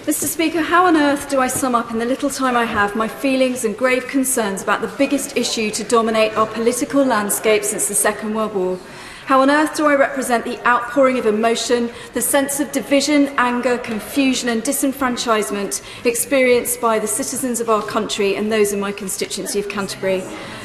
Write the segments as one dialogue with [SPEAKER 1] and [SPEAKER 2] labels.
[SPEAKER 1] Mr. Speaker, how on earth do I sum up in the little time I have my feelings and grave concerns about the biggest issue to dominate our political landscape since the Second World War? How on earth do I represent the outpouring of emotion, the sense of division, anger, confusion and disenfranchisement experienced by the citizens of our country and those in my constituency of Canterbury?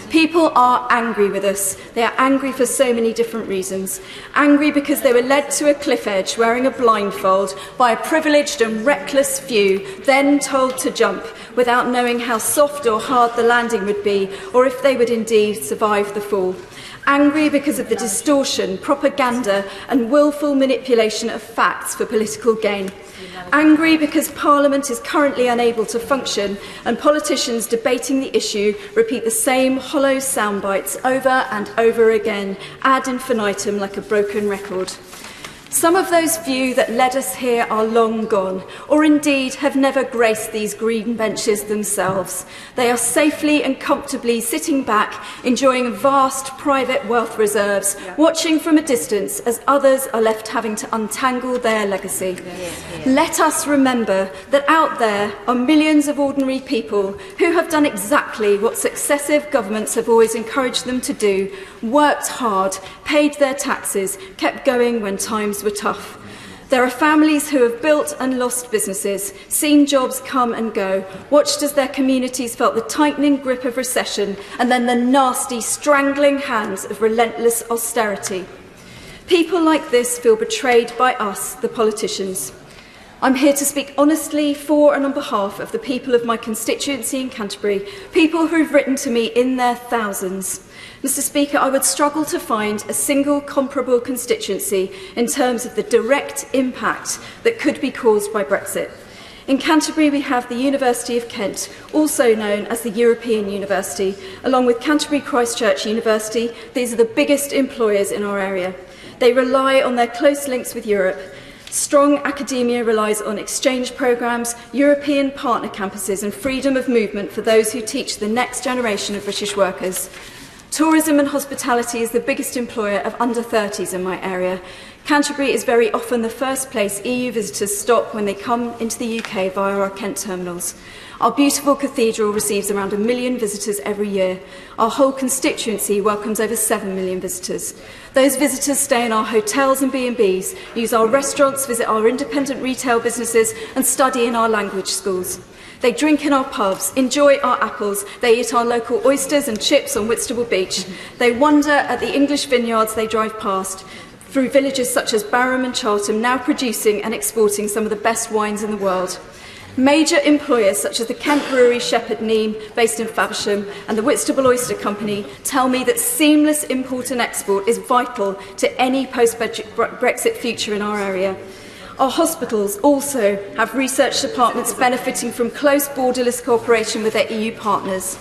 [SPEAKER 1] People are angry with us. They are angry for so many different reasons. Angry because they were led to a cliff edge wearing a blindfold by a privileged and reckless few, then told to jump without knowing how soft or hard the landing would be, or if they would indeed survive the fall. Angry because of the distortion, propaganda and willful manipulation of facts for political gain. Angry because Parliament is currently unable to function and politicians debating the issue repeat the same hollow soundbites over and over again, ad infinitum, like a broken record. Some of those few that led us here are long gone, or indeed have never graced these green benches themselves. They are safely and comfortably sitting back, enjoying vast private wealth reserves, watching from a distance as others are left having to untangle their legacy. Let us remember that out there are millions of ordinary people who have done exactly what successive governments have always encouraged them to do, worked hard, paid their taxes, kept going when times were tough. There are families who have built and lost businesses, seen jobs come and go, watched as their communities felt the tightening grip of recession and then the nasty, strangling hands of relentless austerity. People like this feel betrayed by us, the politicians. I'm here to speak honestly for and on behalf of the people of my constituency in Canterbury, people who've written to me in their thousands. Mr. Speaker, I would struggle to find a single comparable constituency in terms of the direct impact that could be caused by Brexit. In Canterbury, we have the University of Kent, also known as the European University, along with Canterbury Christchurch University. These are the biggest employers in our area. They rely on their close links with Europe. Strong academia relies on exchange programmes, European partner campuses and freedom of movement for those who teach the next generation of British workers. Tourism and hospitality is the biggest employer of under-30s in my area. Canterbury is very often the first place EU visitors stop when they come into the UK via our Kent terminals. Our beautiful cathedral receives around 1 million visitors every year. Our whole constituency welcomes over 7 million visitors. Those visitors stay in our hotels and B&Bs, use our restaurants, visit our independent retail businesses and study in our language schools. They drink in our pubs, enjoy our apples, they eat our local oysters and chips on Whitstable Beach. They wonder at the English vineyards they drive past, through villages such as Barham and Charlton, now producing and exporting some of the best wines in the world. Major employers such as the Kent Brewery Shepherd Neame, based in Faversham, and the Whitstable Oyster Company tell me that seamless import and export is vital to any post-Brexit future in our area. Our hospitals also have research departments benefiting from close borderless cooperation with their EU partners.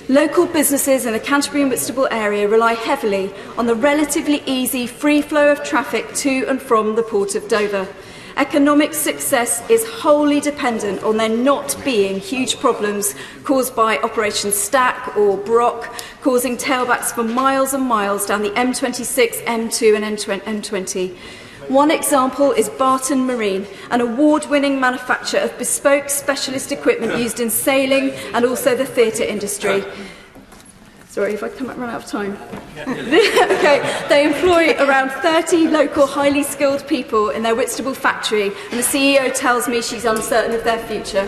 [SPEAKER 1] Local businesses in the Canterbury and Whitstable area rely heavily on the relatively easy free flow of traffic to and from the Port of Dover. Economic success is wholly dependent on there not being huge problems caused by Operation Stack or Brock, causing tailbacks for miles and miles down the M26, M2 and M20. One example is Barton Marine, an award-winning manufacturer of bespoke specialist equipment used in sailing and also the theatre industry. Sorry, if I run out of time. Okay. They employ around 30 local highly skilled people in their Whitstable factory, and the CEO tells me she's uncertain of their future.